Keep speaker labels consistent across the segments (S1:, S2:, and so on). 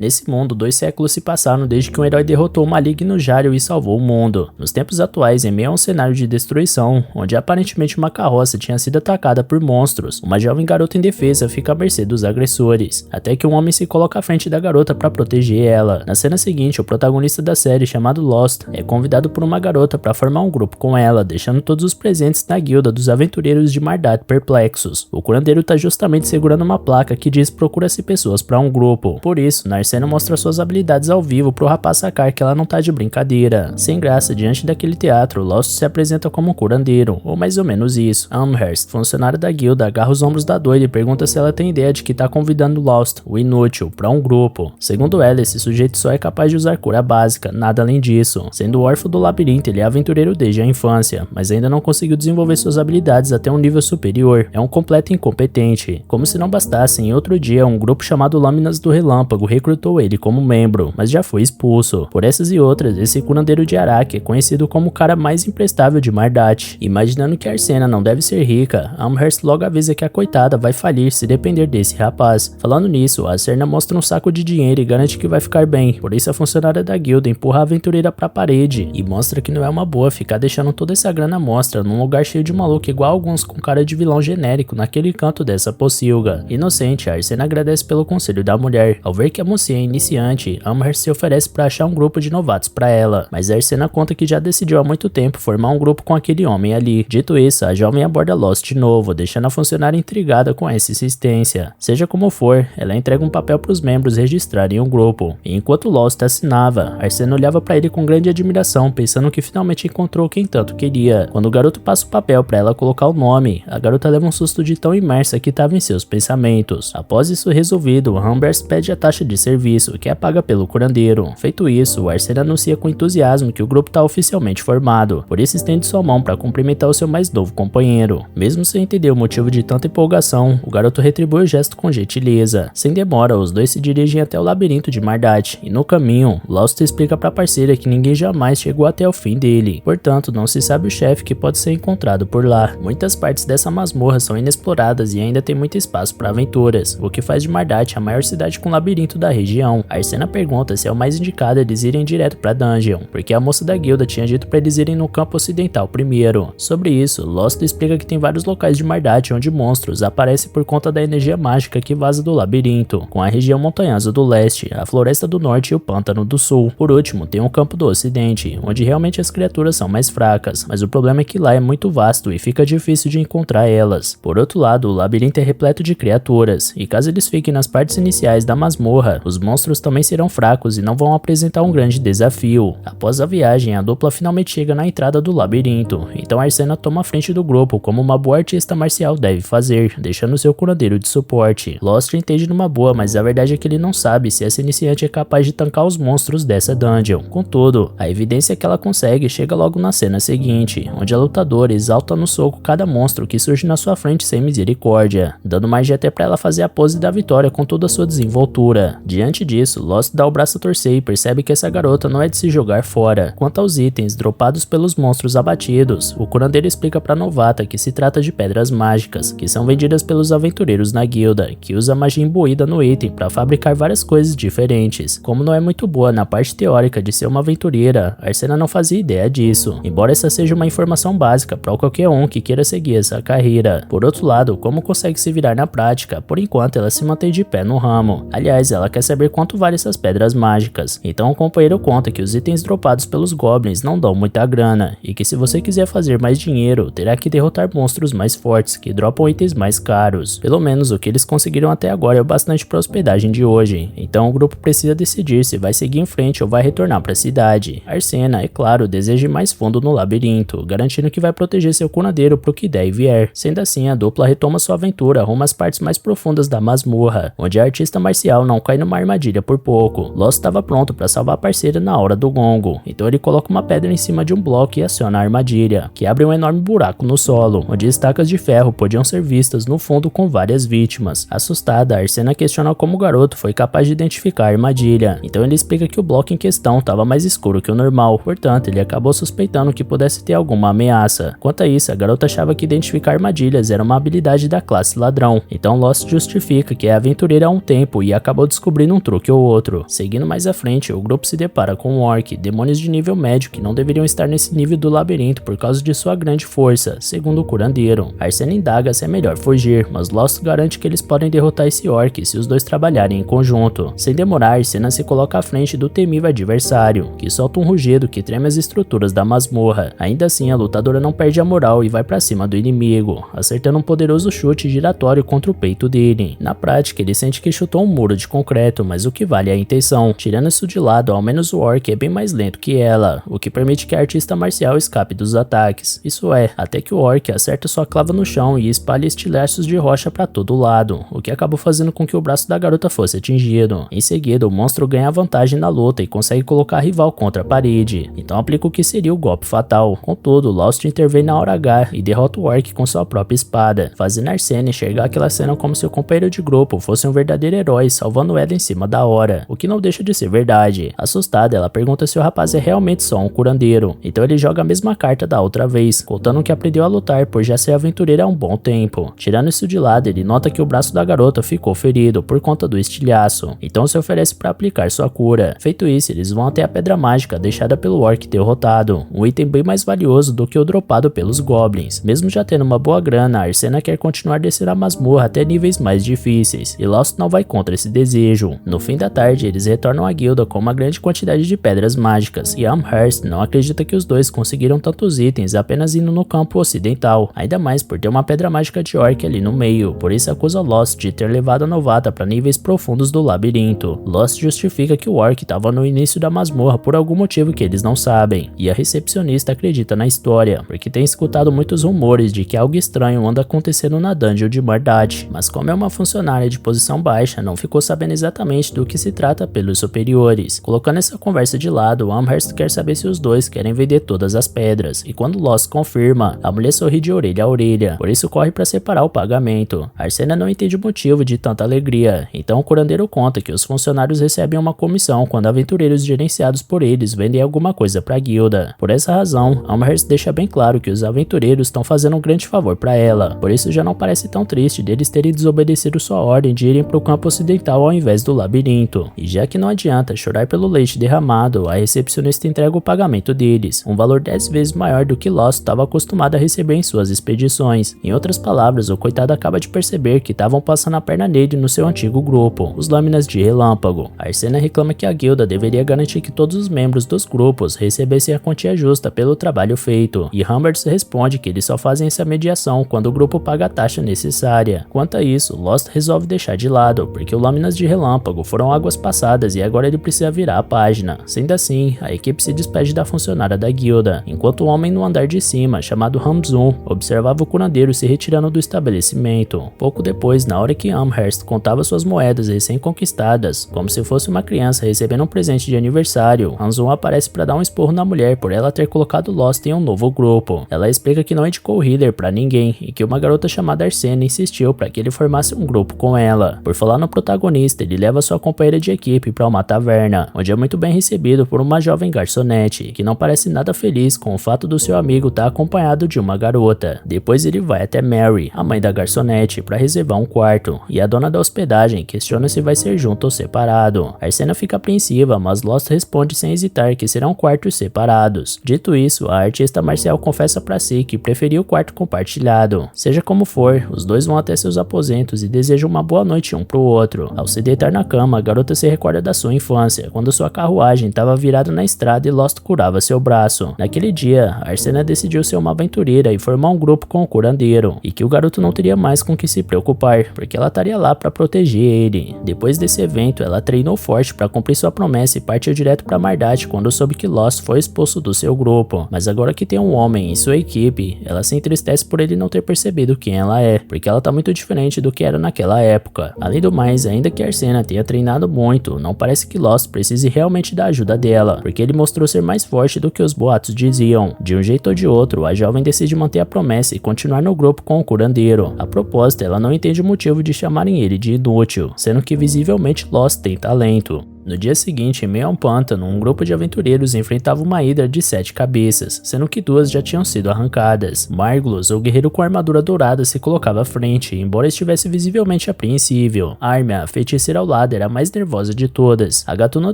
S1: Nesse mundo, 2 séculos se passaram desde que um herói derrotou o maligno Jariel e salvou o mundo. Nos tempos atuais, em meio a um cenário de destruição, onde aparentemente uma carroça tinha sido atacada por monstros, uma jovem garota indefesa fica à mercê dos agressores, até que um homem se coloca à frente da garota para proteger ela. Na cena seguinte, o protagonista da série, chamado Lost, é convidado por uma garota para formar um grupo com ela, deixando todos os presentes na guilda dos aventureiros de Mardat perplexos. O curandeiro tá justamente segurando uma placa que diz procura-se pessoas para um grupo. Por isso, Narcena mostra suas habilidades ao vivo pro rapaz sacar que ela não tá de brincadeira. Sem graça, diante daquele teatro, Lost se apresenta como um curandeiro, ou mais ou menos isso. Amherst, funcionário da guilda, agarra os ombros da doida e pergunta se ela tem ideia de que tá convidando Lost, o inútil, para um grupo. Segundo ela, esse sujeito só é capaz de usar cura básica, nada além disso. Sendo órfão do labirinto, ele é aventureiro desde a infância, mas ainda não conseguiu desenvolver suas habilidades até um nível superior. É um completo incompetente. Como se não bastasse, em outro dia, um grupo chamado Lâminas do Relâmpago recrutou ele como membro, mas já foi expulso. Por essas e outras, esse curandeiro de Araki é conhecido como o cara mais imprestável de Mardat. Imaginando que Arsena não deve ser rica, Amherst logo avisa que a coitada vai falir se depender desse rapaz. Falando nisso, a Serna mostra um saco de dinheiro e garante que vai ficar bem. Por isso a funcionária da guilda empurra a aventureira pra parede e mostra que não é uma boa ficar deixando toda essa grana à mostra num lugar cheio de maluco igual alguns com cara de vilão genérico naquele canto dessa pocilga. Inocente, Arsena agradece pelo conselho da mulher. Ao ver que a mocinha é iniciante, Amherst se oferece pra achar um grupo de novatos pra ela, mas Arsena conta que já decidiu há muito tempo formar um grupo com aquele homem ali. Dito isso, a jovem aborda Lost de novo, deixando a funcionária intrigada com essa insistência. Seja como for, ela entrega um papel pros membros registrarem um grupo. E enquanto Lost assinava, Arsena olhava pra ele com grande admiração, pensando que finalmente encontrou quem tanto queria. Quando o garoto passa o papel pra ela colocar o nome, a garota leva um susto de tão imersa que estava em seus pensamentos. Após isso resolvido, Amherst pede a taxa de serviço, que é paga pelo curandeiro. Feito isso, Arsena anuncia com entusiasmo que o grupo está oficialmente formado, por isso estende sua mão para cumprimentar o seu mais novo companheiro. Mesmo sem entender o motivo de tanta empolgação, o garoto retribui o gesto com gentileza. Sem demora, os dois se dirigem até o labirinto de Mardat, e no caminho, Lost explica para a parceira que ninguém jamais chegou até o fim dele, portanto não se sabe o chefe que pode ser encontrado por lá. Muitas partes dessa masmorra são inexploradas e ainda tem muito espaço para aventuras, o que faz de Mardat a maior cidade com labirinto da região. Arsena pergunta se é o mais indicado eles irem direto pra dungeon, porque a moça da guilda tinha dito pra eles irem no campo ocidental primeiro. Sobre isso, Lost explica que tem vários locais de Mardat onde monstros aparecem por conta da energia mágica que vaza do labirinto, com a região montanhosa do leste, a floresta do norte e o pântano do sul. Por último, tem o campo do ocidente, onde realmente as criaturas são mais fracas, mas o problema é que lá é muito vasto e fica difícil de encontrar elas. Por outro lado, o labirinto é repleto de criaturas, e caso eles fiquem nas partes iniciais da masmorra, os monstros também serão fracos e não vão apresentar um grande desafio. Após a viagem, a dupla finalmente chega na entrada do labirinto, então Arsena toma a frente do grupo como uma boa artista marcial deve fazer, deixando seu curandeiro de suporte. Lost entende numa boa, mas a verdade é que ele não sabe se essa iniciante é capaz de tancar os monstros dessa dungeon. Contudo, a evidência que ela consegue chega logo na cena seguinte, onde a lutadora exalta no soco cada monstro que surge na sua frente sem misericórdia, dando margem até pra ela fazer a pose da vitória com toda a sua desenvoltura. Diante disso, Lost dá o braço a torcer e percebe que essa garota não é de se jogar fora. Quanto aos itens dropados pelos monstros abatidos, o curandeiro explica pra novata que se trata de pedras mágicas, que são vendidas pelos aventureiros na guilda, que usa magia imbuída no item pra fabricar várias coisas diferentes. Como não é muito boa na parte teórica de ser uma aventureira, Arsena não fazia ideia disso, embora essa seja uma informação básica pra qualquer um que queira seguir essa carreira. Por outro lado, como consegue se virar na prática, por enquanto ela se mantém de pé no ramo. Aliás, ela quer saber quanto vale essas pedras mágicas, então o companheiro conta que os itens dropados pelos goblins não dão muita grana, e que se você quiser fazer mais dinheiro, terá que derrotar monstros mais fortes que dropam itens mais caros. Pelo menos o que eles conseguiram até agora é o bastante para a hospedagem de hoje, então o grupo precisa decidir se vai seguir em frente ou vai retornar para a cidade. Arsena, é claro, deseja ir mais fundo no labirinto, garantindo que vai proteger seu curandeiro pro que der e vier. Sendo assim, a dupla retoma sua aventura rumo às partes mais profundas da masmorra, onde a artista marcial não cai numa armadilha por pouco. Lost estava pronto para salvar a parceira na hora do gongo, então ele coloca uma pedra em cima de um bloco e aciona a armadilha, que abre um enorme buraco no solo, onde estacas de ferro podiam ser vistas no fundo com várias vítimas. Assustada, Arsena questiona como o garoto foi capaz de identificar a armadilha, então ele explica que o bloco em questão estava mais escuro que o normal, portanto ele acabou suspeitando que pudesse ter alguma ameaça. Quanto a isso, a garota achava que identificar armadilhas era uma habilidade da classe ladrão, então Lost justifica que é aventureira há um tempo e acabou descobrindo pedindo um truque ou outro. Seguindo mais à frente, o grupo se depara com um orc, demônios de nível médio que não deveriam estar nesse nível do labirinto por causa de sua grande força, segundo o curandeiro. Arsena indaga se é melhor fugir, mas Lost garante que eles podem derrotar esse orc se os dois trabalharem em conjunto. Sem demorar, Arsena se coloca à frente do temível adversário, que solta um rugido que treme as estruturas da masmorra. Ainda assim, a lutadora não perde a moral e vai pra cima do inimigo, acertando um poderoso chute giratório contra o peito dele. Na prática, ele sente que chutou um muro de concreto, mas o que vale é a intenção. Tirando isso de lado, ao menos o orc é bem mais lento que ela, o que permite que a artista marcial escape dos ataques. Isso é, até que o orc acerta sua clava no chão e espalha estilhaços de rocha pra todo lado, o que acabou fazendo com que o braço da garota fosse atingido. Em seguida, o monstro ganha vantagem na luta e consegue colocar a rival contra a parede, então aplica o que seria o golpe fatal. Contudo, Lost intervém na hora H e derrota o orc com sua própria espada, fazendo Arsena enxergar aquela cena como se o companheiro de grupo fosse um verdadeiro herói, salvando ela em cima da hora, o que não deixa de ser verdade. Assustada, ela pergunta se o rapaz é realmente só um curandeiro, então ele joga a mesma carta da outra vez, contando que aprendeu a lutar por já ser aventureira há um bom tempo. Tirando isso de lado, ele nota que o braço da garota ficou ferido por conta do estilhaço, então se oferece para aplicar sua cura. Feito isso, eles vão até a pedra mágica deixada pelo orc derrotado, um item bem mais valioso do que o dropado pelos goblins. Mesmo já tendo uma boa grana, Arsena quer continuar descendo a masmorra até níveis mais difíceis, e Lost não vai contra esse desejo. No fim da tarde, eles retornam à guilda com uma grande quantidade de pedras mágicas, e Amherst não acredita que os dois conseguiram tantos itens apenas indo no campo ocidental, ainda mais por ter uma pedra mágica de orc ali no meio, por isso acusa Lost de ter levado a novata para níveis profundos do labirinto. Lost justifica que o orc estava no início da masmorra por algum motivo que eles não sabem, e a recepcionista acredita na história, porque tem escutado muitos rumores de que algo estranho anda acontecendo na dungeon de Mardat, mas como é uma funcionária de posição baixa, não ficou sabendo exatamente do que se trata pelos superiores. Colocando essa conversa de lado, Amherst quer saber se os dois querem vender todas as pedras, e quando Lost confirma, a mulher sorri de orelha a orelha, por isso corre para separar o pagamento. Arsena não entende o motivo de tanta alegria, então o curandeiro conta que os funcionários recebem uma comissão quando aventureiros gerenciados por eles vendem alguma coisa para a guilda. Por essa razão, Amherst deixa bem claro que os aventureiros estão fazendo um grande favor para ela, por isso já não parece tão triste deles terem desobedecido sua ordem de irem para o campo ocidental ao invés do labirinto. E já que não adianta chorar pelo leite derramado, a recepcionista entrega o pagamento deles, um valor 10 vezes maior do que Lost estava acostumado a receber em suas expedições. Em outras palavras, o coitado acaba de perceber que estavam passando a perna nele no seu antigo grupo, os Lâminas de Relâmpago. Arsena reclama que a guilda deveria garantir que todos os membros dos grupos recebessem a quantia justa pelo trabalho feito, e Humbert responde que eles só fazem essa mediação quando o grupo paga a taxa necessária. Quanto a isso, Lost resolve deixar de lado, porque os Lâminas de Relâmpago foram águas passadas e agora ele precisa virar a página. Sendo assim, a equipe se despede da funcionária da guilda, enquanto o homem no andar de cima, chamado Hamzun, observava o curandeiro se retirando do estabelecimento. Pouco depois, na hora que Amherst contava suas moedas recém-conquistadas, como se fosse uma criança recebendo um presente de aniversário, Hamzun aparece para dar um esporro na mulher por ela ter colocado Lost em um novo grupo. Ela explica que não indicou o healer para ninguém e que uma garota chamada Arsena insistiu para que ele formasse um grupo com ela. Por falar no protagonista, ele leva sua companheira de equipe para uma taverna, onde é muito bem recebido por uma jovem garçonete, que não parece nada feliz com o fato do seu amigo estar acompanhado de uma garota. Depois ele vai até Mary, a mãe da garçonete, para reservar um quarto, e a dona da hospedagem questiona se vai ser junto ou separado. Arsena fica apreensiva, mas Lost responde sem hesitar que serão quartos separados. Dito isso, a artista marcial confessa para si que preferia o quarto compartilhado. Seja como for, os dois vão até seus aposentos e desejam uma boa noite um pro outro. Ao se deitar na cama, a garota se recorda da sua infância, quando sua carruagem estava virada na estrada e Lost curava seu braço. Naquele dia, Arsena decidiu ser uma aventureira e formar um grupo com o curandeiro, e que o garoto não teria mais com que se preocupar, porque ela estaria lá para proteger ele. Depois desse evento, ela treinou forte para cumprir sua promessa e partiu direto para Mardat quando soube que Lost foi expulso do seu grupo. Mas agora que tem um homem em sua equipe, ela se entristece por ele não ter percebido quem ela é, porque ela tá muito diferente do que era naquela época. Além do mais, ainda que Arsena tenha treinado muito, não parece que Lost precise realmente da ajuda dela, porque ele mostrou ser mais forte do que os boatos diziam. De um jeito ou de outro, a jovem decide manter a promessa e continuar no grupo com o curandeiro. A propósito, ela não entende o motivo de chamarem ele de inútil, sendo que visivelmente Lost tem talento. No dia seguinte, em meio a um pântano, um grupo de aventureiros enfrentava uma hidra de 7 cabeças, sendo que 2 já tinham sido arrancadas. Margulos, o guerreiro com armadura dourada, se colocava à frente, embora estivesse visivelmente apreensível. Armia, a feiticeira ao lado, era a mais nervosa de todas. A gatuna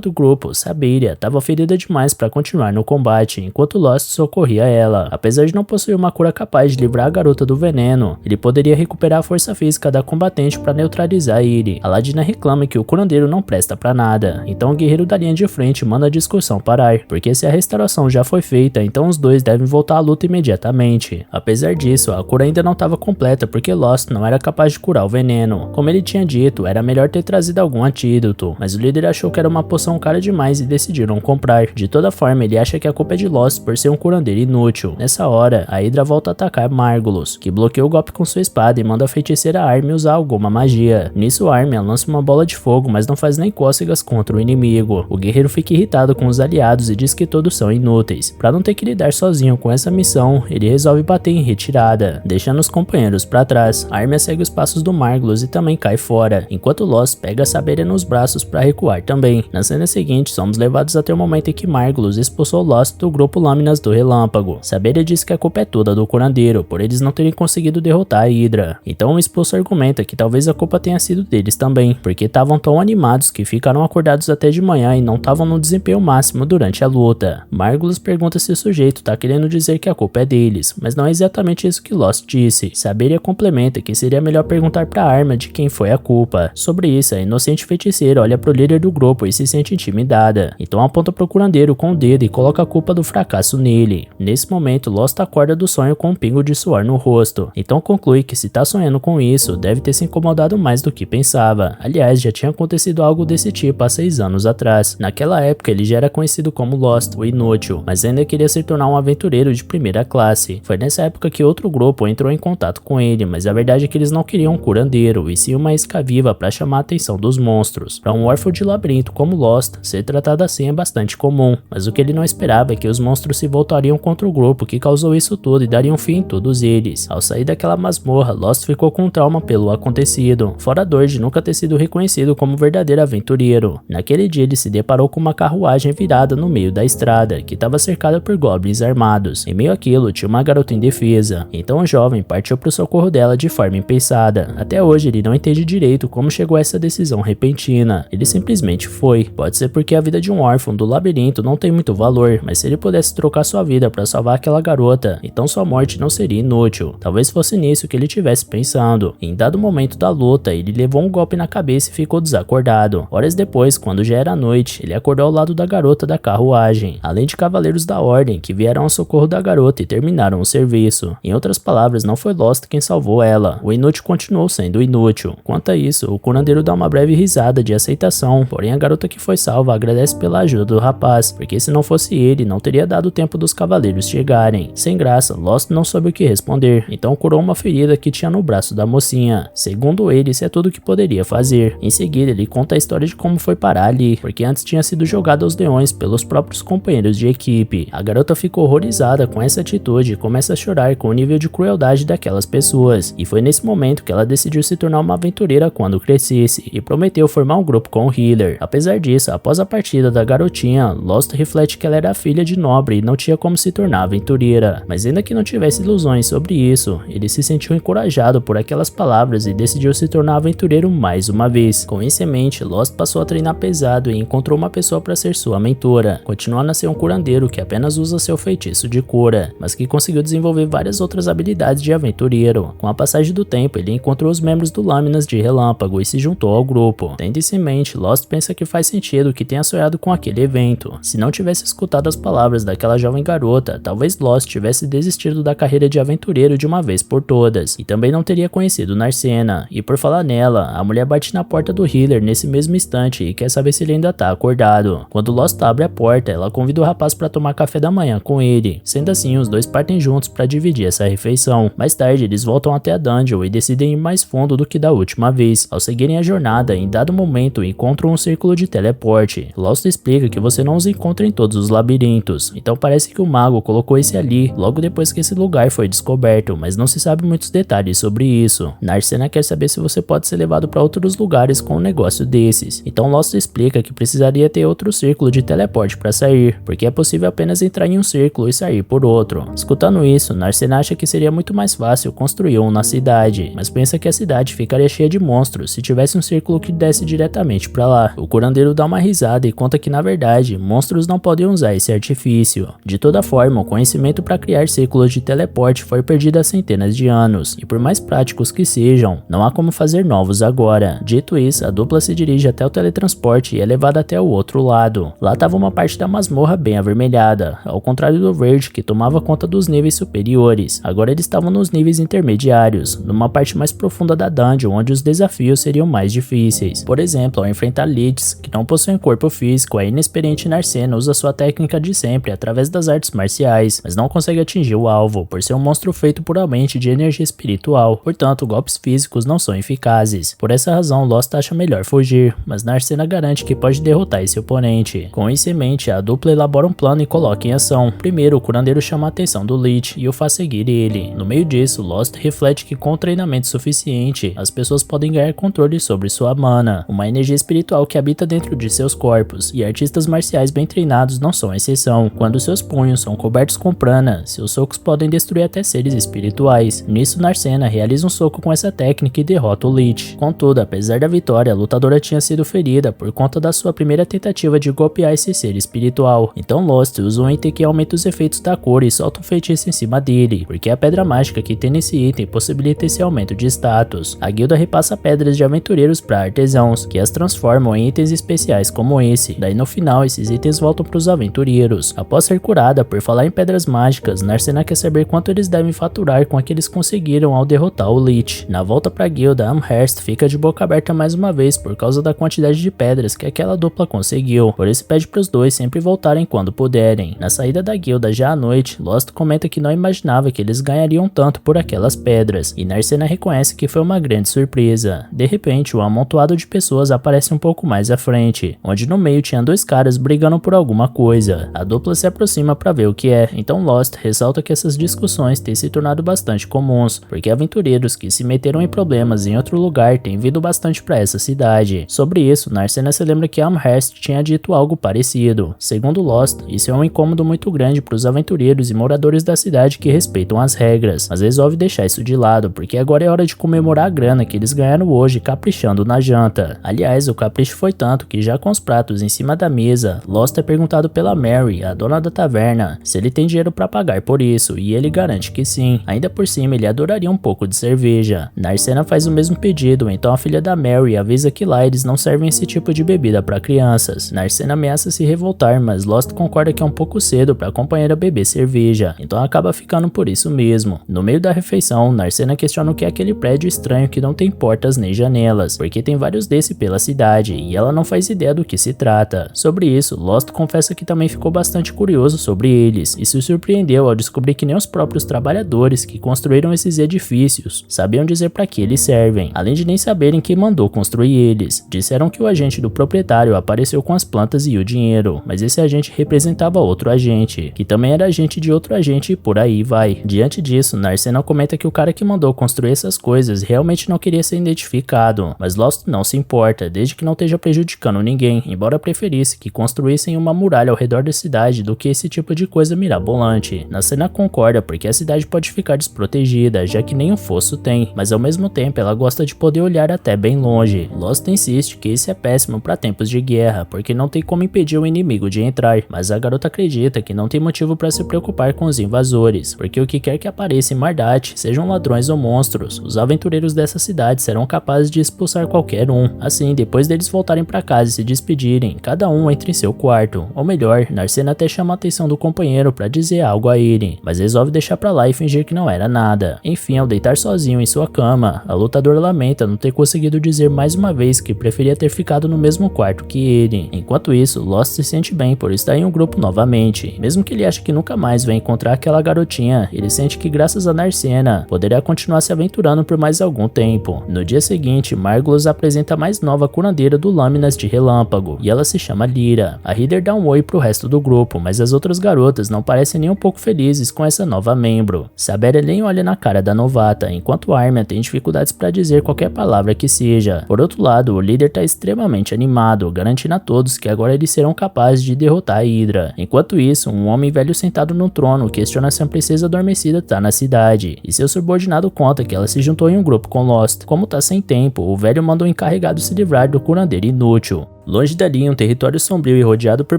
S1: do grupo, Saberia, estava ferida demais para continuar no combate, enquanto Lost socorria ela. Apesar de não possuir uma cura capaz de livrar a garota do veneno, ele poderia recuperar a força física da combatente para neutralizar ele. A Ladina reclama que o curandeiro não presta para nada. Então o guerreiro da linha de frente manda a discussão parar, porque se a restauração já foi feita, então os dois devem voltar à luta imediatamente. Apesar disso, a cura ainda não estava completa porque Lost não era capaz de curar o veneno. Como ele tinha dito, era melhor ter trazido algum antídoto, mas o líder achou que era uma poção cara demais e decidiram comprar. De toda forma, ele acha que a culpa é de Lost por ser um curandeiro inútil. Nessa hora, a Hydra volta a atacar Margulos, que bloqueia o golpe com sua espada e manda a feiticeira Armia usar alguma magia. Nisso, Armia lança uma bola de fogo, mas não faz nem cócegas contra o inimigo. O guerreiro fica irritado com os aliados e diz que todos são inúteis. Para não ter que lidar sozinho com essa missão, ele resolve bater em retirada, deixando os companheiros para trás. Armia segue os passos do Margulos e também cai fora, enquanto Lost pega a Saberia nos braços para recuar também. Na cena seguinte, somos levados até o momento em que Margulos expulsou Lost do grupo Lâminas do Relâmpago. Saberia diz que a culpa é toda do curandeiro, por eles não terem conseguido derrotar a Hydra. Então o expulso argumenta que talvez a culpa tenha sido deles também, porque estavam tão animados que ficaram acordados até de manhã e não estavam no desempenho máximo durante a luta. Margulos pergunta se o sujeito tá querendo dizer que a culpa é deles, mas não é exatamente isso que Lost disse. Saberia complementa que seria melhor perguntar pra Arma de quem foi a culpa. Sobre isso, a inocente feiticeira olha pro líder do grupo e se sente intimidada, então aponta pro curandeiro com o dedo e coloca a culpa do fracasso nele. Nesse momento, Lost acorda do sonho com um pingo de suor no rosto, então conclui que se tá sonhando com isso, deve ter se incomodado mais do que pensava. Aliás, já tinha acontecido algo desse tipo há 6 anos atrás. Naquela época, ele já era conhecido como Lost, o Inútil, mas ainda queria se tornar um aventureiro de primeira classe. Foi nessa época que outro grupo entrou em contato com ele, mas a verdade é que eles não queriam um curandeiro, e sim uma isca viva para chamar a atenção dos monstros. Para um órfão de labirinto como Lost, ser tratado assim é bastante comum, mas o que ele não esperava é que os monstros se voltariam contra o grupo que causou isso tudo e dariam fim em todos eles. Ao sair daquela masmorra, Lost ficou com trauma pelo acontecido, fora a dor de nunca ter sido reconhecido como verdadeiro aventureiro. Naquele dia ele se deparou com uma carruagem virada no meio da estrada, que estava cercada por goblins armados. Em meio àquilo tinha uma garota indefesa, então o jovem partiu para o socorro dela de forma impensada. Até hoje ele não entende direito como chegou a essa decisão repentina, ele simplesmente foi. Pode ser porque a vida de um órfão do labirinto não tem muito valor, mas se ele pudesse trocar sua vida para salvar aquela garota, então sua morte não seria inútil. Talvez fosse nisso que ele estivesse pensando. Em dado momento da luta, ele levou um golpe na cabeça e ficou desacordado. Horas depois, quando já era noite, ele acordou ao lado da garota da carruagem, além de cavaleiros da ordem que vieram ao socorro da garota e terminaram o serviço. Em outras palavras, não foi Lost quem salvou ela, o inútil continuou sendo inútil. Quanto a isso, o curandeiro dá uma breve risada de aceitação, porém a garota que foi salva agradece pela ajuda do rapaz, porque se não fosse ele, não teria dado tempo dos cavaleiros chegarem. Sem graça, Lost não soube o que responder, então curou uma ferida que tinha no braço da mocinha. Segundo ele, isso é tudo o que poderia fazer. Em seguida, ele conta a história de como foi parar ali, porque antes tinha sido jogado aos leões pelos próprios companheiros de equipe. A garota ficou horrorizada com essa atitude e começa a chorar com o nível de crueldade daquelas pessoas, e foi nesse momento que ela decidiu se tornar uma aventureira quando crescesse, e prometeu formar um grupo com o Healer. Apesar disso, após a partida da garotinha, Lost reflete que ela era filha de nobre e não tinha como se tornar aventureira, mas ainda que não tivesse ilusões sobre isso, ele se sentiu encorajado por aquelas palavras e decidiu se tornar aventureiro mais uma vez. Com isso em mente, Lost passou a treinar pesado e encontrou uma pessoa para ser sua mentora, continuando a ser um curandeiro que apenas usa seu feitiço de cura, mas que conseguiu desenvolver várias outras habilidades de aventureiro. Com a passagem do tempo, ele encontrou os membros do Lâminas de Relâmpago e se juntou ao grupo. Tendo isso em mente, Lost pensa que faz sentido que tenha sonhado com aquele evento. Se não tivesse escutado as palavras daquela jovem garota, talvez Lost tivesse desistido da carreira de aventureiro de uma vez por todas, e também não teria conhecido Narcena. E por falar nela, a mulher bate na porta do Healer nesse mesmo instante e quer saber se ele ainda tá acordado. Quando Lost abre a porta, ela convida o rapaz para tomar café da manhã com ele. Sendo assim, os dois partem juntos para dividir essa refeição. Mais tarde, eles voltam até a dungeon e decidem ir mais fundo do que da última vez. Ao seguirem a jornada, em dado momento, encontram um círculo de teleporte. Lost explica que você não os encontra em todos os labirintos, então parece que o mago colocou esse ali logo depois que esse lugar foi descoberto, mas não se sabe muitos detalhes sobre isso. Narcena quer saber se você pode ser levado para outros lugares com um negócio desses, então Lost explica que precisaria ter outro círculo de teleporte para sair, porque é possível apenas entrar em um círculo e sair por outro. Escutando isso, Narcena acha que seria muito mais fácil construir um na cidade, mas pensa que a cidade ficaria cheia de monstros se tivesse um círculo que desse diretamente para lá. O curandeiro dá uma risada e conta que na verdade, monstros não podem usar esse artifício. De toda forma, o conhecimento para criar círculos de teleporte foi perdido há centenas de anos, e por mais práticos que sejam, não há como fazer novos agora. Dito isso, a dupla se dirige até o teletransporte e é levada até o outro lado. Lá estava uma parte da masmorra bem avermelhada, ao contrário do verde que tomava conta dos níveis superiores. Agora eles estavam nos níveis intermediários, numa parte mais profunda da dungeon onde os desafios seriam mais difíceis. Por exemplo, ao enfrentar Lichs, que não possuem corpo físico, a inexperiente Narcena usa sua técnica de sempre através das artes marciais, mas não consegue atingir o alvo, por ser um monstro feito puramente de energia espiritual, portanto golpes físicos não são eficazes. Por essa razão, Lost acha melhor fugir, mas Narcena garante que pode derrotar esse oponente. Com isso em mente, a dupla elabora um plano e coloca em ação. Primeiro, o curandeiro chama a atenção do Lich e o faz seguir ele. No meio disso, Lost reflete que com treinamento suficiente, as pessoas podem ganhar controle sobre sua mana, uma energia espiritual que habita dentro de seus corpos, e artistas marciais bem treinados não são exceção. Quando seus punhos são cobertos com prana, seus socos podem destruir até seres espirituais. Nisso, Narcena realiza um soco com essa técnica e derrota o Lich. Contudo, apesar da vitória, a lutadora tinha sido ferida por conta da sua primeira tentativa de golpear esse ser espiritual. Então Lost usa um item que aumenta os efeitos da cor e solta um feitiço em cima dele, porque a pedra mágica que tem nesse item possibilita esse aumento de status. A guilda repassa pedras de aventureiros para artesãos, que as transformam em itens especiais como esse. Daí no final, esses itens voltam para os aventureiros. Após ser curada por falar em pedras mágicas, Narcena quer saber quanto eles devem faturar com a que eles conseguiram ao derrotar o Lich. Na volta para a guilda, Amherst fica de boca aberta mais uma vez por causa da quantidade de pedras que aquela dupla conseguiu, por isso pede para os dois sempre voltarem quando puderem. Na saída da guilda já à noite, Lost comenta que não imaginava que eles ganhariam tanto por aquelas pedras, e Narcena reconhece que foi uma grande surpresa. De repente, um amontoado de pessoas aparece um pouco mais à frente, onde no meio tinha dois caras brigando por alguma coisa. A dupla se aproxima para ver o que é, então Lost ressalta que essas discussões têm se tornado bastante comuns, porque aventureiros que se meteram em problemas em outro lugar têm vindo bastante para essa cidade. Sobre isso, Narcena se lembra que Amherst tinha dito algo parecido. Segundo Lost, isso é um incômodo muito grande para os aventureiros e moradores da cidade que respeitam as regras, mas resolve deixar isso de lado, porque agora é hora de comemorar a grana que eles ganharam hoje caprichando na janta. Aliás, o capricho foi tanto que já com os pratos em cima da mesa, Lost é perguntado pela Mary, a dona da taverna, se ele tem dinheiro para pagar por isso, e ele garante que sim. Ainda por cima, ele adoraria um pouco de cerveja. Narcena faz o mesmo pedido, então a filha da Mary avisa que lá eles não servem esse tipo de bebida para crianças. Narcena ameaça se revoltar, mas Lost concorda que é um pouco cedo para a companheira beber cerveja, então acaba ficando por isso mesmo. No meio da refeição, Narcena questiona o que é aquele prédio estranho que não tem portas nem janelas, porque tem vários desse pela cidade, e ela não faz ideia do que se trata. Sobre isso, Lost confessa que também ficou bastante curioso sobre eles, e se surpreendeu ao descobrir que nem os próprios trabalhadores que construíram esses edifícios sabiam dizer para que eles servem, além de nem saberem quem mandou construir eles. Disseram que o agente do proprietário apareceu com as plantas e o dinheiro, mas esse agente representava outro agente, que também era agente de outro agente e por aí vai. Diante disso, Narcena comenta que o cara que mandou construir essas coisas realmente não queria ser identificado, mas Lost não se importa, desde que não esteja prejudicando ninguém, embora preferisse que construíssem uma muralha ao redor da cidade do que esse tipo de coisa mirabolante. Narcena concorda porque a cidade pode ficar desprotegida, já que nem um fosso tem, mas ao mesmo tempo ela gosta de poder olhar até bem longe. Lost insiste que isso é péssimo para tempos de guerra, porque não tem como impedir o inimigo de entrar, mas a garota acredita que não tem motivo para se preocupar com os invasores, porque o que quer que apareça em Mardat, sejam ladrões ou monstros, os aventureiros dessa cidade serão capazes de expulsar qualquer um. Assim, depois deles voltarem para casa e se despedirem, cada um entra em seu quarto, ou melhor, Narcena até chama a atenção do companheiro para dizer algo a ele, mas resolve deixar pra lá e fingir que não era nada. Enfim, ao deitar sozinho em sua cama, a lutadora lamenta não ter conseguido dizer mais uma vez que preferia ter ficado no mesmo quarto que ele. Enquanto isso, Lost se sente bem por estar em um grupo novamente. Mesmo que ele ache que nunca mais vai encontrar aquela garotinha, ele sente que graças a Narcena, poderá continuar se aventurando por mais algum tempo. No dia seguinte, Margulis apresenta a mais nova curandeira do Lâminas de Relâmpago, e ela se chama Lyra. A Heather dá um oi pro resto do grupo, mas as outras garotas não parecem nem um pouco felizes com essa nova membro. Saberia nem olha na cara da novata, enquanto Armia tem dificuldades para dizer qualquer palavra que seja. Por outro lado, o líder tá extremamente extremamente animado, garantindo a todos que agora eles serão capazes de derrotar a Hydra. Enquanto isso, um homem velho sentado no trono questiona se a princesa adormecida tá na cidade, e seu subordinado conta que ela se juntou em um grupo com Lost. Como tá sem tempo, o velho manda o encarregado se livrar do curandeiro inútil. Longe dali, em um território sombrio e rodeado por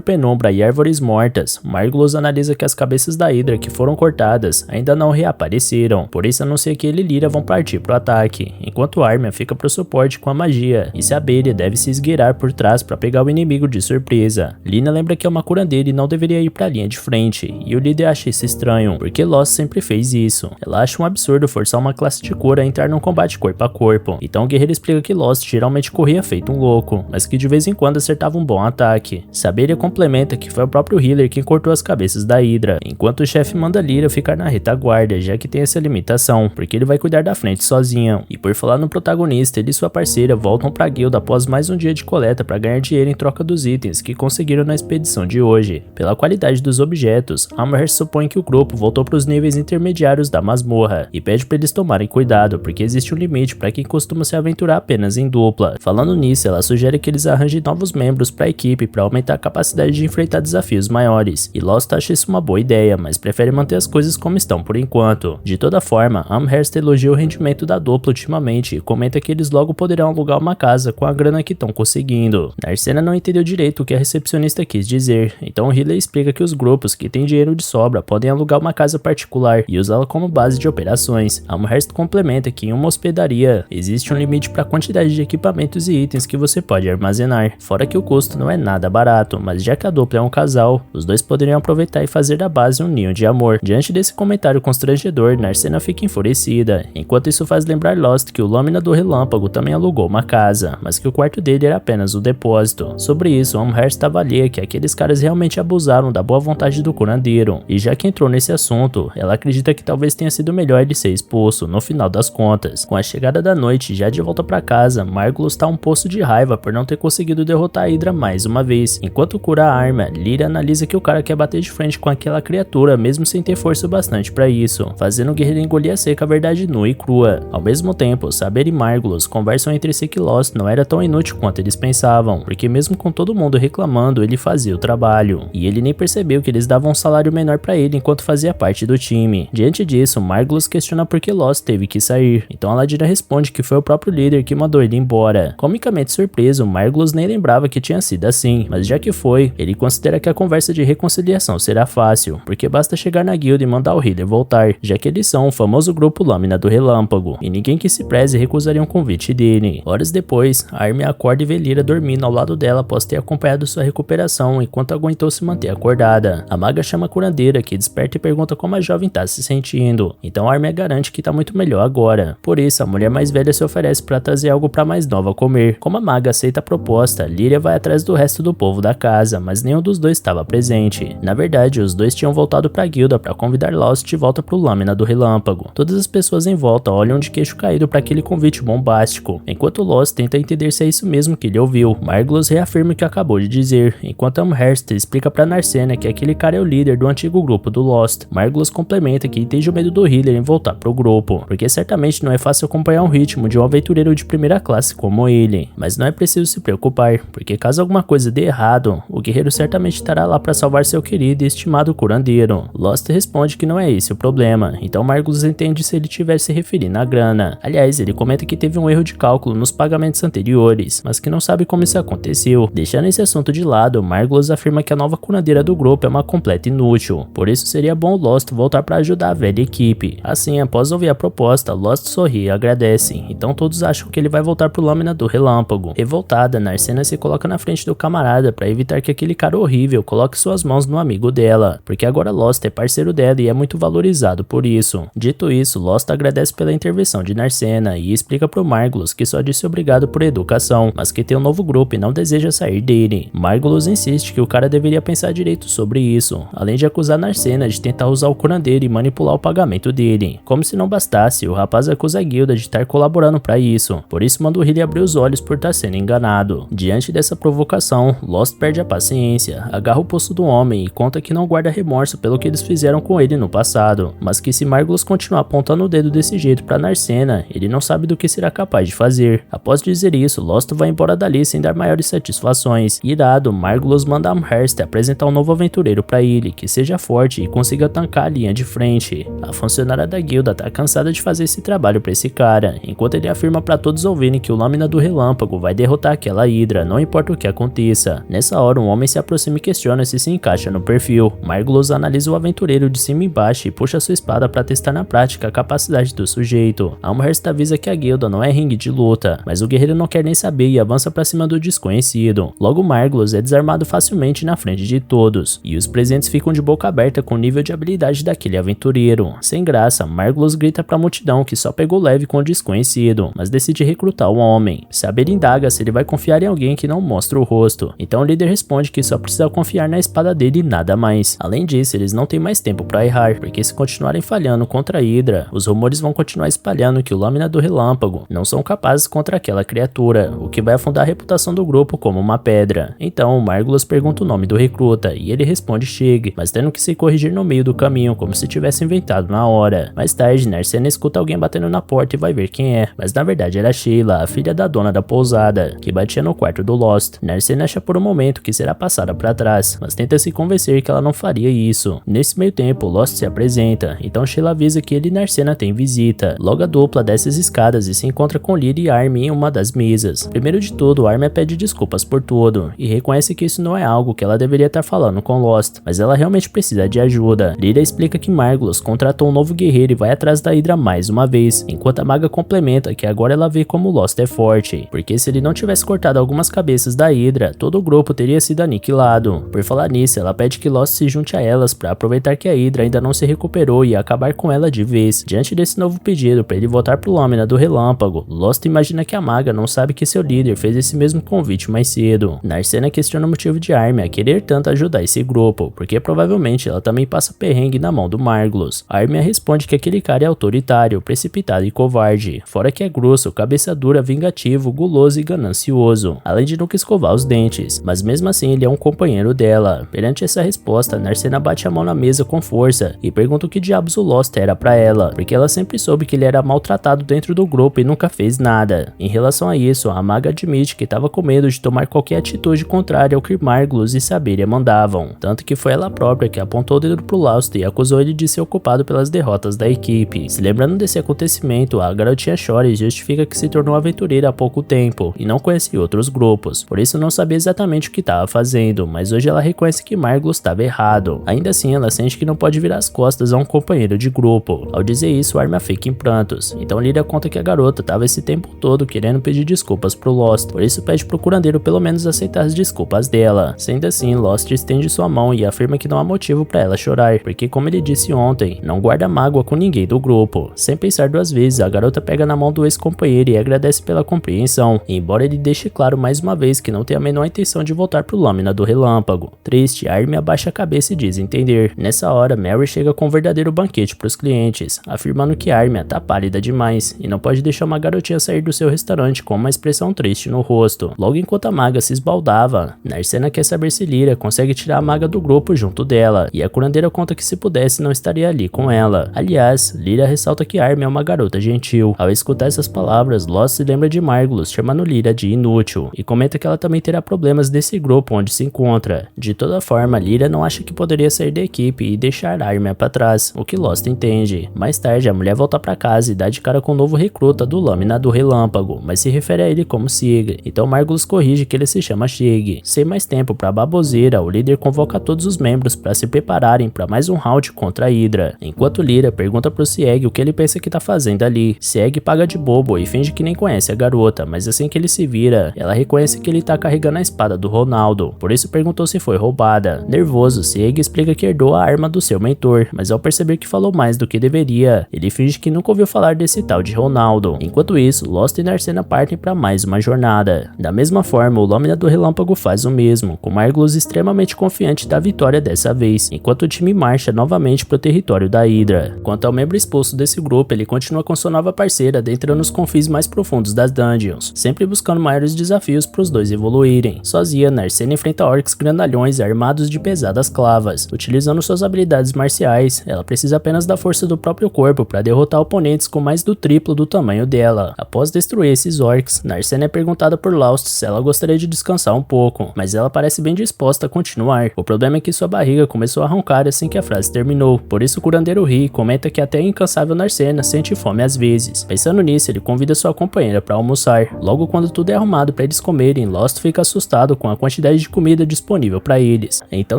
S1: penumbra e árvores mortas, Margulis analisa que as cabeças da Hydra que foram cortadas ainda não reapareceram, por isso anuncia que ele e Lyria vão partir pro ataque, enquanto Armia fica pro suporte com a magia, e Saberia deve se esgueirar por trás para pegar o inimigo de surpresa. Lina lembra que é uma curandeira e não deveria ir pra linha de frente, e o líder acha isso estranho, porque Lost sempre fez isso. Ela acha um absurdo forçar uma classe de cura a entrar num combate corpo a corpo, então o guerreiro explica que Lost geralmente corria feito um louco, mas que de vez em quando acertava um bom ataque. Saberia complementa que foi o próprio healer quem cortou as cabeças da Hydra, enquanto o chefe manda Lyria ficar na retaguarda, já que tem essa limitação, porque ele vai cuidar da frente sozinho. E por falar no protagonista, ele e sua parceira voltam pra guilda após mais um dia de coleta para ganhar dinheiro em troca dos itens que conseguiram na expedição de hoje. Pela qualidade dos objetos, Amherst supõe que o grupo voltou para os níveis intermediários da masmorra e pede para eles tomarem cuidado, porque existe um limite para quem costuma se aventurar apenas em dupla. Falando nisso, ela sugere que eles arranjem novos membros para a equipe para aumentar a capacidade de enfrentar desafios maiores, e Lost acha isso uma boa ideia, mas prefere manter as coisas como estão por enquanto. De toda forma, Amherst elogia o rendimento da dupla ultimamente e comenta que eles logo poderão alugar uma casa com a grana que estão conseguindo. Narcena não entendeu direito o que a recepcionista quis dizer, então o Healer explica que os grupos que têm dinheiro de sobra podem alugar uma casa particular e usá-la como base de operações. Amherst complementa que em uma hospedaria existe um limite para a quantidade de equipamentos e itens que você pode armazenar, fora que o custo não é nada barato, mas já que a dupla é um casal, os dois poderiam aproveitar e fazer da base um ninho de amor. Diante desse comentário constrangedor, Narcena fica enfurecida, enquanto isso faz lembrar Lost que o Lâmina do Relâmpago também alugou uma casa, mas que o quarto dele era apenas o depósito. Sobre isso, Amherst avalia que aqueles caras realmente abusaram da boa vontade do curandeiro, e já que entrou nesse assunto, ela acredita que talvez tenha sido melhor ele ser expulso, no final das contas. Com a chegada da noite, já de volta pra casa, Margulis tá um poço de raiva por não ter conseguido derrotar a Hydra mais uma vez. Enquanto cura a arma, Lyria analisa que o cara quer bater de frente com aquela criatura mesmo sem ter força bastante pra isso, fazendo o guerreiro engolir a seca a verdade nua e crua. Ao mesmo tempo, Saber e Margulis conversam entre si que Lost não era tão inútil quanto eles pensavam, porque mesmo com todo mundo reclamando, ele fazia o trabalho, e ele nem percebeu que eles davam um salário menor pra ele enquanto fazia parte do time. Diante disso, Margulis questiona por que Lost teve que sair, então a Ladira responde que foi o próprio líder que mandou ele embora. Comicamente surpreso, Margulis nem lembrava que tinha sido assim, mas já que foi, ele considera que a conversa de reconciliação será fácil, porque basta chegar na guilda e mandar o healer voltar, já que eles são o famoso grupo Lâmina do Relâmpago, e ninguém que se preze recusaria um convite dele. Horas depois, Armia acorda e vê Lyria dormindo ao lado dela após ter acompanhado sua recuperação enquanto aguentou se manter acordada. A maga chama a curandeira, que desperta e pergunta como a jovem tá se sentindo, então Armia garante que tá muito melhor agora. Por isso, a mulher mais velha se oferece para trazer algo pra mais nova comer. Como a maga aceita a proposta, Lyria vai atrás do resto do povo da casa, mas nenhum dos dois estava presente. Na verdade, os dois tinham voltado pra guilda para convidar Lost de volta pro Lâmina do Relâmpago. Todas as pessoas em volta olham de queixo caído para aquele convite bombástico, enquanto Lost tenta entender se é isso mesmo que ele ouviu. Margulis reafirma o que acabou de dizer, enquanto Amherst explica pra Narcena que aquele cara é o líder do antigo grupo do Lost. Margulis complementa que entende o medo do healer em voltar pro grupo, porque certamente não é fácil acompanhar o ritmo de um aventureiro de primeira classe como ele, mas não é preciso se preocupar, porque caso alguma coisa dê errado, o guerreiro certamente estará lá para salvar seu querido e estimado curandeiro. Lost responde que não é esse o problema, então Margulis entende se ele tivesse se referindo à grana. Aliás, ele comenta que teve um erro de cálculo nos pagamentos anteriores, mas que não sabe como isso aconteceu. Deixando esse assunto de lado, Margulis afirma que a nova curandeira do grupo é uma completa inútil, por isso seria bom Lost voltar para ajudar a velha equipe. Assim, após ouvir a proposta, Lost sorri e agradece, então todos acham que ele vai voltar pro Lâmina do Relâmpago. Revoltada, Narcena se coloca na frente do camarada para evitar que aquele cara horrível coloque suas mãos no amigo dela, porque agora Lost é parceiro dela e é muito valorizado por isso. Dito isso, Lost agradece pela intervenção de Narcena e explica pro Margulis que só disse obrigado por educação, mas que tem um novo grupo e não deseja sair dele. Margulis insiste que o cara deveria pensar direito sobre isso, além de acusar Narcena de tentar usar o curandeiro e manipular o pagamento dele. Como se não bastasse, o rapaz acusa a guilda de estar colaborando para isso, por isso manda o Healer abrir os olhos por estar sendo enganado. Diante Diante dessa provocação, Lost perde a paciência, agarra o poço do homem e conta que não guarda remorso pelo que eles fizeram com ele no passado, mas que se Margulis continuar apontando o dedo desse jeito pra Narcena, ele não sabe do que será capaz de fazer. Após dizer isso, Lost vai embora dali sem dar maiores satisfações. Irado, Margulis manda Amherst apresentar um novo aventureiro pra ele, que seja forte e consiga tancar a linha de frente. A funcionária da guilda tá cansada de fazer esse trabalho pra esse cara, enquanto ele afirma pra todos ouvirem que o Lâmina do Relâmpago vai derrotar aquela Hidra, não importa o que aconteça. Nessa hora, um homem se aproxima e questiona se encaixa no perfil. Margulis analisa o aventureiro de cima e embaixo e puxa sua espada pra testar na prática a capacidade do sujeito. Amherst avisa que a guilda não é ringue de luta, mas o guerreiro não quer nem saber e avança pra cima do desconhecido. Logo, Margulis é desarmado facilmente na frente de todos, e os presentes ficam de boca aberta com o nível de habilidade daquele aventureiro. Sem graça, Margulis grita pra multidão que só pegou leve com o desconhecido, mas decide recrutar o homem. Saber indaga se ele vai confiar em alguém que não mostra o rosto, então o líder responde que só precisa confiar na espada dele e nada mais. Além disso, eles não têm mais tempo pra errar, porque se continuarem falhando contra a Hidra, os rumores vão continuar espalhando que o Lâmina do Relâmpago não são capazes contra aquela criatura, o que vai afundar a reputação do grupo como uma pedra. Então, Margulis pergunta o nome do recruta, e ele responde Shig, mas tendo que se corrigir no meio do caminho, como se tivesse inventado na hora. Mais tarde, Narcena escuta alguém batendo na porta e vai ver quem é, mas na verdade era Sheila, a filha da dona da pousada, que batia no quarto do Lost. Narcena acha por um momento que será passada pra trás, mas tenta se convencer que ela não faria isso. Nesse meio tempo, Lost se apresenta, então Sheila avisa que ele e Narcena têm visita. Logo a dupla desce as escadas e se encontra com Lyria e Armin em uma das mesas. Primeiro de tudo, Armin pede desculpas por tudo, e reconhece que isso não é algo que ela deveria estar falando com Lost, mas ela realmente precisa de ajuda. Lyria explica que Margulis contratou um novo guerreiro e vai atrás da Hidra mais uma vez, enquanto a maga complementa que agora ela vê como Lost é forte, porque se ele não tivesse cortado algumas cabeças da Hidra, todo o grupo teria sido aniquilado. Por falar nisso, ela pede que Lost se junte a elas para aproveitar que a Hidra ainda não se recuperou e acabar com ela de vez. Diante desse novo pedido para ele voltar pro Lâmina do Relâmpago, Lost imagina que a maga não sabe que seu líder fez esse mesmo convite mais cedo. Narcena questiona o motivo de Armin a querer tanto ajudar esse grupo, porque provavelmente ela também passa perrengue na mão do Margulis. Armin responde que aquele cara é autoritário, precipitado e covarde, fora que é grosso, cabeça dura, vingativo, guloso e ganancioso, além de nunca escovar os dentes, mas mesmo assim ele é um companheiro dela. Perante essa resposta, Narcena bate a mão na mesa com força e pergunta o que diabos o Lost era pra ela, porque ela sempre soube que ele era maltratado dentro do grupo e nunca fez nada. Em relação a isso, a maga admite que estava com medo de tomar qualquer atitude contrária ao que Margulis e Saberia mandavam, tanto que foi ela própria que apontou o dedo pro Lost e acusou ele de ser o culpado pelas derrotas da equipe. Se lembrando desse acontecimento, a garotinha chora e justifica que se tornou aventureira há pouco tempo e não conhecia outros grupos, por isso não sabia exatamente o que estava fazendo, mas hoje ela reconhece que Margulis estava errado. Ainda assim, ela sente que não pode virar as costas a um companheiro de grupo. Ao dizer isso, Armin fica em prantos, então Lyria conta que a garota estava esse tempo todo querendo pedir desculpas pro Lost, por isso pede pro curandeiro pelo menos aceitar as desculpas dela. Sendo assim, Lost estende sua mão e afirma que não há motivo para ela chorar, porque como ele disse ontem, não guarda mágoa com ninguém do grupo. Sem pensar duas vezes, a garota pega na mão do ex-companheiro e agradece pela compreensão, embora ele deixe claro mais uma vez que não tem a menor intenção de voltar pro Lâmina do Relâmpago. Triste, Armin abaixa a cabeça e diz entender. Nessa hora, Mary chega com um verdadeiro banquete pros clientes, afirmando que Armin tá pálida demais e não pode deixar uma garotinha sair do seu restaurante com uma expressão triste no rosto. Logo enquanto a maga se esbaldava, Narcena quer saber se Lyria consegue tirar a maga do grupo junto dela, e a curandeira conta que se pudesse não estaria ali com ela. Aliás, Lyria ressalta que Armin é uma garota gentil. Ao escutar essas palavras, Lost se lembra de Margulis chamando Lyria de inútil, e comenta que ela também terá problemas desse grupo onde se encontra. De toda forma, Lyria não acha que poderia sair da equipe e deixar Armin pra trás, o que Lost entende. Mais tarde, a mulher volta pra casa e dá de cara com o novo recruta do Lâmina do Relâmpago, mas se refere a ele como Sig, então Margulis corrige que ele se chama Shig. Sem mais tempo pra baboseira, o líder convoca todos os membros para se prepararem para mais um round contra a Hidra, enquanto Lyria pergunta pro Sieg o que ele pensa que tá fazendo ali. Sieg paga de bobo e finge que nem conhece a garota, mas assim que ele se vira, ela reconhece que ele tá carregando a espada do Ronaldo, por isso perguntou se foi roubada. Nervoso, Sieg explica que herdou a arma do seu mentor, mas ao perceber que falou mais do que deveria, ele finge que nunca ouviu falar desse tal de Ronaldo. Enquanto isso, Lost e Narcena partem para mais uma jornada. Da mesma forma, o Lâmina do Relâmpago faz o mesmo, com Margulis extremamente confiante da vitória dessa vez, enquanto o time marcha novamente pro território da Hidra. Quanto ao membro expulso desse grupo, ele continua com sua nova parceira adentrando nos confins mais profundos das dungeons, sempre buscando maiores desafios desafios para os dois evoluírem. Sozinha, Narcena enfrenta orcs grandalhões armados de pesadas clavas. Utilizando suas habilidades marciais, ela precisa apenas da força do próprio corpo para derrotar oponentes com mais do triplo do tamanho dela. Após destruir esses orcs, Narcena é perguntada por Lost se ela gostaria de descansar um pouco, mas ela parece bem disposta a continuar. O problema é que sua barriga começou a roncar assim que a frase terminou, por isso o curandeiro ri e comenta que até a incansável Narcena sente fome às vezes. Pensando nisso, ele convida sua companheira para almoçar. Logo quando tudo é arrumado para eles comerem, Lost fica assustado com a quantidade de comida disponível para eles. Então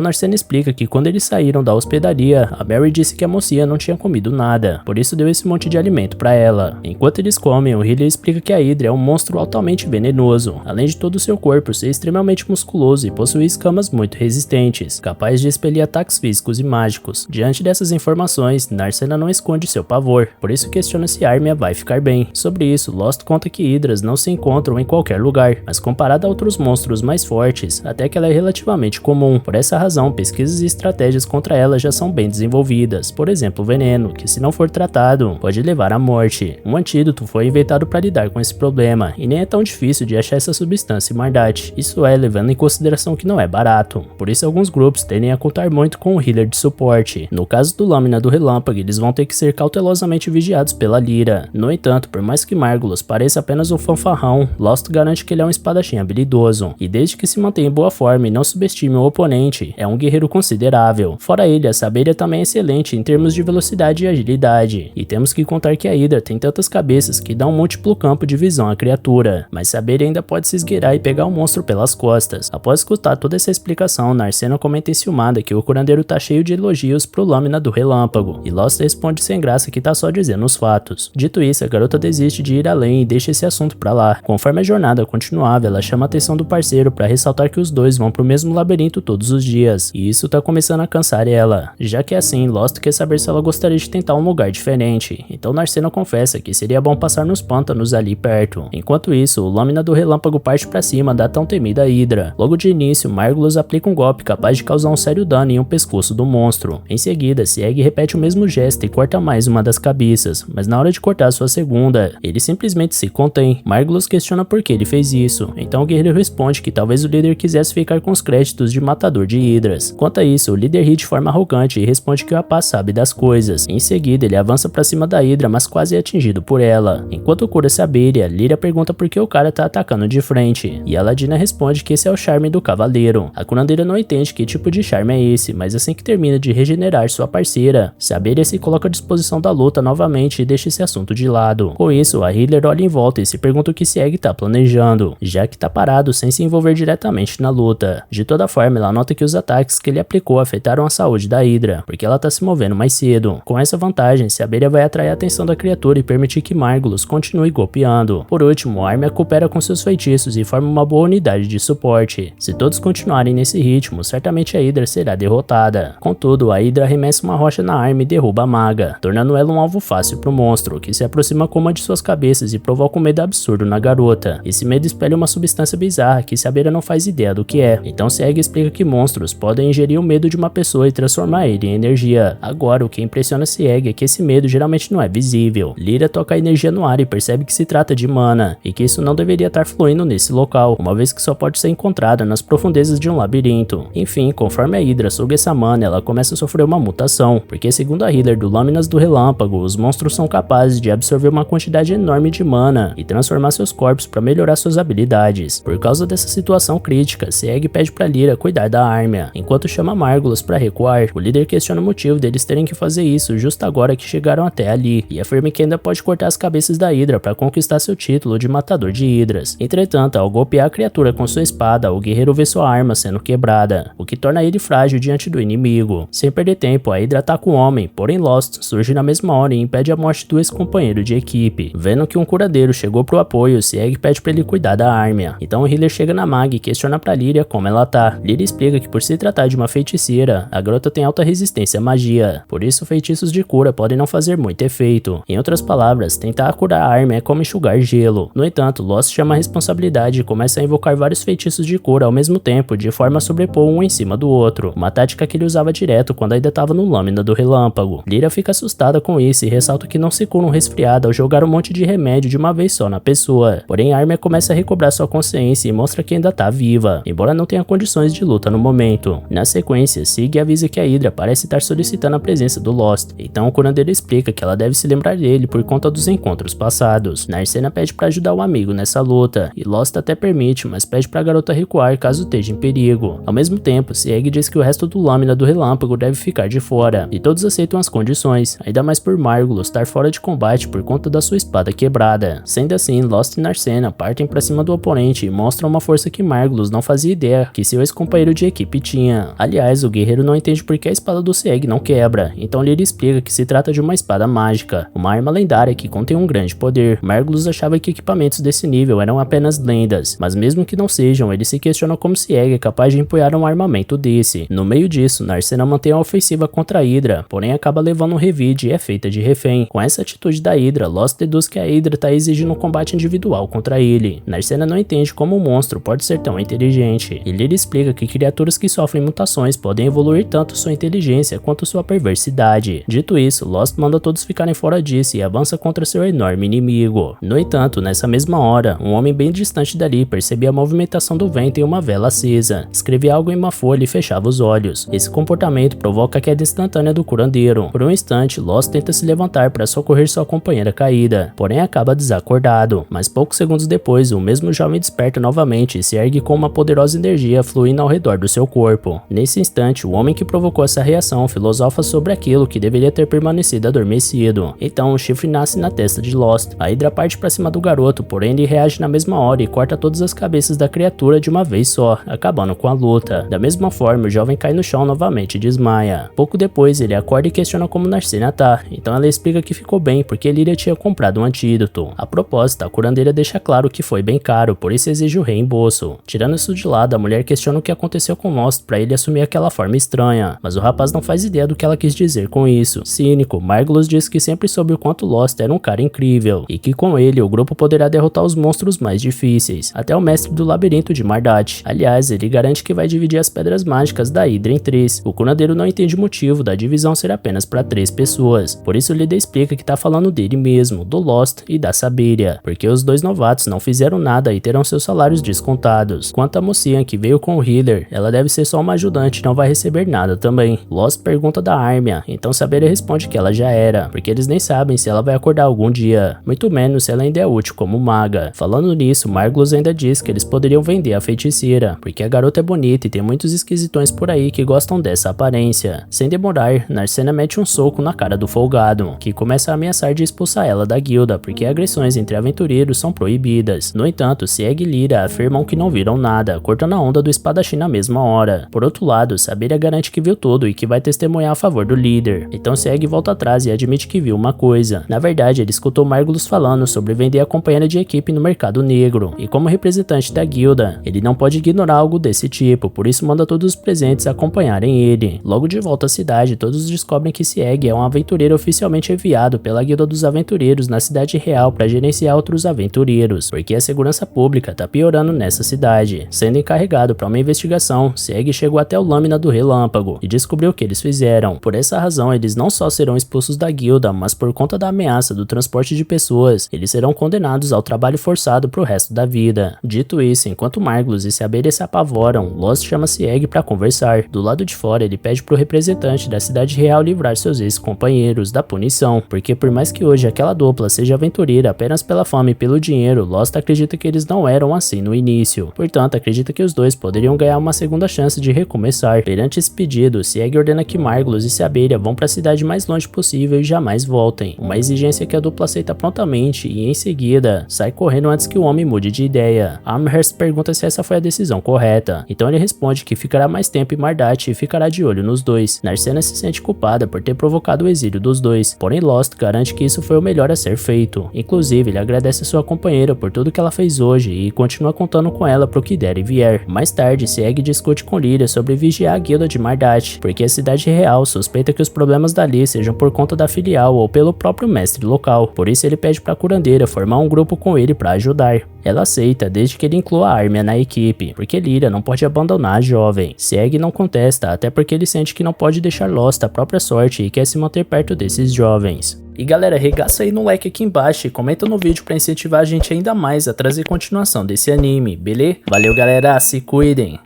S1: Narcena explica que quando eles saíram da hospedaria, a Mary disse que a mocinha não tinha comido nada, por isso deu esse monte de alimento para ela. Enquanto eles comem, o Healer explica que a Hydra é um monstro altamente venenoso, além de todo o seu corpo ser extremamente musculoso e possuir escamas muito resistentes, capaz de expelir ataques físicos e mágicos. Diante dessas informações, Narcena não esconde seu pavor, por isso questiona se Armia vai ficar bem. Sobre isso, Lost conta que Hydras não se encontram em qualquer lugar, mas comparada a outros monstros mais fortes, até que ela é relativamente comum. Por essa razão, pesquisas e estratégias contra ela já são bem desenvolvidas. Por exemplo, o veneno, que se não for tratado, pode levar à morte. Um antídoto foi inventado para lidar com esse problema, e nem é tão difícil de achar essa substância em Mardate. Isso é, levando em consideração que não é barato. Por isso alguns grupos tendem a contar muito com o healer de suporte. No caso do Lâmina do Relâmpago, eles vão ter que ser cautelosamente vigiados pela Lyra. No entanto, por mais que Margulas pareça apenas um fanfarrão, Lost garante que ele é um espadachim habilidoso, e desde que se mantenha em boa forma e não subestime o oponente, é um guerreiro considerável. Fora ele, a Saberia também é excelente em termos de velocidade e agilidade, e temos que contar que a Hydra tem tantas cabeças que dá um múltiplo campo de visão à criatura, mas Saberia ainda pode se esgueirar e pegar o monstro pelas costas. Após escutar toda essa explicação, Narcena comenta enciumada que o curandeiro tá cheio de elogios pro Lâmina do Relâmpago, e Lost responde sem graça que tá só dizendo os fatos. Dito isso, a garota desiste de ir além e deixa esse assunto pra lá. Conforme a jornada continuava, ela chama a atenção do parceiro pra ressaltar que os dois vão pro mesmo labirinto todos os dias, e isso tá começando a cansar ela. Já que é assim, Lost quer saber se ela gostaria de tentar um lugar diferente, então Narcena confessa que seria bom passar nos pântanos ali perto. Enquanto isso, o Lâmina do Relâmpago parte pra cima da tão temida Hydra. Logo de início, Margulas aplica um golpe capaz de causar um sério dano em um pescoço do monstro. Em seguida, Sieg repete o mesmo gesto e corta mais uma das cabeças, mas na hora de cortar sua segunda, ele simplesmente se contém. Margulas questiona por que ele fez isso, então o guerreiro responde que talvez o líder quisesse ficar com os créditos de matador de Hydras. Quanto a isso, o líder ri de forma arrogante e responde que o rapaz sabe das coisas. Em seguida, ele avança pra cima da Hydra, mas quase é atingido por ela. Enquanto cura Saberia, Lyra pergunta por que o cara tá atacando de frente, e a Ladina responde que esse é o charme do cavaleiro. A curandeira não entende que tipo de charme é esse, mas assim que termina de regenerar sua parceira, Saberia se coloca à disposição da luta novamente e deixa esse assunto de lado. Com isso, a healer olha em volta e se pergunta o que Sieg tá planejando, já que tá parado sem se envolver diretamente na luta. De toda forma, ela nota que os ataques que ele aplicou afetaram a saúde da Hydra, porque ela tá se movendo mais cedo. Com essa vantagem, Saberia vai atrair a atenção da criatura e permitir que Margulas continue golpeando. Por último, Armia coopera com seus feitiços e forma uma boa unidade de suporte. Se todos continuarem nesse ritmo, certamente a Hydra será derrotada. Contudo, a Hydra arremessa uma rocha na Armia e derruba a maga, tornando ela um alvo fácil pro monstro, que se aproxima com uma de suas cabeças e provoca um medo absurdo na garota. Esse medo espelha uma substância bizarra que Saberia não faz ideia do que é. Então Sieg explica que monstros podem ingerir o medo de uma pessoa e transformar ele em energia. Agora, o que impressiona Sieg é que esse medo geralmente não é visível. Lyra toca a energia no ar e percebe que se trata de mana, e que isso não deveria estar fluindo nesse local, uma vez que só pode ser encontrada nas profundezas de um labirinto. Enfim, conforme a Hydra suga essa mana, ela começa a sofrer uma mutação, porque segundo a healer do Lâminas do Relâmpago, os monstros são capazes de absorver uma quantidade enorme de mana e transformar seus corpos para melhorar suas habilidades. Por causa dessa situação crítica, Sieg pede pra Lyra cuidar da Armia, enquanto chama Margulas para recuar. O líder questiona o motivo deles terem que fazer isso justo agora que chegaram até ali, e afirma que ainda pode cortar as cabeças da Hydra para conquistar seu título de matador de Hydras. Entretanto, ao golpear a criatura com sua espada, o guerreiro vê sua arma sendo quebrada, o que torna ele frágil diante do inimigo. Sem perder tempo, a Hydra ataca o homem, porém Lost surge na mesma hora e impede a morte do ex-companheiro de equipe. Vendo que um curadeiro chegou pro apoio, Sieg pede para ele cuidar da Armia. Então o healer chega na maga e questiona pra Lyria como ela tá. Lyria explica que por se tratar de uma feiticeira, a garota tem alta resistência à magia, por isso feitiços de cura podem não fazer muito efeito. Em outras palavras, tentar curar a Armia é como enxugar gelo. No entanto, Lost chama a responsabilidade e começa a invocar vários feitiços de cura ao mesmo tempo, de forma a sobrepor um em cima do outro, uma tática que ele usava direto quando ainda estava no Lâmina do Relâmpago. Lyria fica assustada com isso e ressalta que não se cura um resfriado ao jogar um monte de remédio de uma vez só na pessoa, porém a Armia começa a recobrar quebrar sua consciência e mostra que ainda tá viva, embora não tenha condições de luta no momento. Na sequência, Sig avisa que a Hydra parece estar solicitando a presença do Lost, então o curandeiro explica que ela deve se lembrar dele por conta dos encontros passados. Narcena pede para ajudar o amigo nessa luta, e Lost até permite, mas pede para a garota recuar caso esteja em perigo. Ao mesmo tempo, Sieg diz que o resto do Lâmina do Relâmpago deve ficar de fora, e todos aceitam as condições, ainda mais por Margulos estar fora de combate por conta da sua espada quebrada. Sendo assim, Lost e Narcena partem para cima do oponente e mostram uma força que Margulos não fazia ideia que seu ex-companheiro de equipe tinha. Aliás, o guerreiro não entende por que a espada do Sieg não quebra, então ele explica que se trata de uma espada mágica, uma arma lendária que contém um grande poder. Margulos achava que equipamentos desse nível eram apenas lendas, mas mesmo que não sejam, ele se questiona como Sieg é capaz de empunhar um armamento desse. No meio disso, Narcena mantém a ofensiva contra a Hydra, porém acaba levando um revide e é feita de refém. Com essa atitude da Hydra, Lost deduz que a Hydra está exigindo um combate individual contra ele. Narcena não entende como um monstro pode ser tão inteligente. Ele explica que criaturas que sofrem mutações podem evoluir tanto sua inteligência quanto sua perversidade. Dito isso, Lost manda todos ficarem fora disso e avança contra seu enorme inimigo. No entanto, nessa mesma hora, um homem bem distante dali percebia a movimentação do vento em uma vela acesa, escrevia algo em uma folha e fechava os olhos. Esse comportamento provoca a queda instantânea do curandeiro. Por um instante, Lost tenta se levantar para socorrer sua companheira caída, porém acaba desacordado. Mas poucos segundos depois, o mesmo jovem desperta novamente e se ergue com uma poderosa energia fluindo ao redor do seu corpo. Nesse instante, o homem que provocou essa reação filosofa sobre aquilo que deveria ter permanecido adormecido. Então, o chifre nasce na testa de Lost. A Hydra parte para cima do garoto, porém ele reage na mesma hora e corta todas as cabeças da criatura de uma vez só, acabando com a luta. Da mesma forma, o jovem cai no chão novamente e desmaia. Pouco depois, ele acorda e questiona como Narcena tá, então ela explica que ficou bem porque Lyria tinha comprado um antídoto. A propósito, a curandeira deixa claro que foi bem caro, por isso exige o reembolso. Tirando isso de lado, a mulher questiona o que aconteceu com Lost para ele assumir aquela forma estranha, mas o rapaz não faz ideia do que ela quis dizer com isso. Cínico, Margulos diz que sempre soube o quanto Lost era um cara incrível, e que com ele o grupo poderá derrotar os monstros mais difíceis, até o mestre do labirinto de Mardat. Aliás, ele garante que vai dividir as pedras mágicas da Hydra em 3. O curandeiro não entende o motivo da divisão ser apenas para 3 pessoas, por isso Lydia explica que tá falando dele mesmo, do Lost e da Saberia, porque os dois novatos não fizeram nada e terão seus salários descontados. Quanto a mocinha que veio com o Healer, ela deve ser só uma ajudante e não vai receber nada também. Lost pergunta da Armia, então Saberia responde que ela já era, porque eles nem sabem se ela vai acordar algum dia, muito menos se ela ainda é útil como maga. Falando nisso, Margulos ainda diz que eles poderiam vender a feiticeira, porque a garota é bonita e tem muitos esquisitões por aí que gostam dessa aparência. Sem demorar, Narcena mete um soco na cara do folgado, que começa a ameaçar de expulsar ela da guilda, porque agressões entre aventureiros são proibidas. No entanto, Sieg e Lyria afirmam que não viram nada, cortando a onda do espadachim na mesma hora. Por outro lado, Saberia garante que viu tudo e que vai testemunhar a favor do líder. Então Sieg volta atrás e admite que viu uma coisa. Na verdade, ele escutou Margulos falando sobre vender a companheira de equipe no mercado negro, e como representante da guilda, ele não pode ignorar algo desse tipo, por isso manda todos os presentes acompanharem ele. Logo de volta à cidade, todos descobrem que Sieg é um aventureiro oficialmente enviado pela Guilda dos Aventureiros na cidade real para gerenciar outros aventureiros, porque a segurança pública tá piorando nessa cidade. Sendo encarregado para uma investigação, Sieg chegou até o Lâmina do Relâmpago e descobriu o que eles fizeram. Por essa razão, eles não só serão expulsos da guilda, mas por conta da ameaça do transporte de pessoas, eles serão condenados ao trabalho forçado pro resto da vida. Dito isso, enquanto Margulos e Saberia se apavoram, Lost chama Sieg para conversar. Do lado de fora, ele pede pro representante da cidade real livrar seus ex-companheiros da punição, porque por mais que hoje aquela dupla seja aventureira apenas pela fama e pelo dinheiro, Lost acredita que eles não eram assim no início. Portanto, acredita que os dois poderiam ganhar uma segunda chance de recomeçar. Perante esse pedido, Sieg ordena que Margulos e Saberia vão para a cidade mais longe possível e jamais voltem. Uma exigência que a dupla aceita prontamente e em seguida sai correndo antes que o homem mude de ideia. Amherst pergunta se essa foi a decisão correta, então ele responde que ficará mais tempo em Mardat e ficará de olho nos dois. Narcena se sente culpada por ter provocado o exílio dos dois, porém Lost garante que isso foi o melhor a ser feito. Inclusive, ele agradece a sua companheira por tudo que ela fez hoje e continua contando com ela pro que der e vier. Mais tarde, Sieg discute com Lyria sobre vigiar a guilda de Mardat, porque a cidade real suspeita que os problemas dali sejam por conta da filial ou pelo próprio mestre local, por isso ele pede pra curandeira formar um grupo com ele para ajudar. Ela aceita desde que ele inclua a Armia na equipe, porque Lyria não pode abandonar a jovem. Sieg não contesta, até porque ele sente que não pode deixar Lost à própria sorte e quer se manter perto desses jovens. E galera, regaça aí no like aqui embaixo e comenta no vídeo pra incentivar a gente ainda mais a trazer continuação desse anime, beleza? Valeu galera, se cuidem!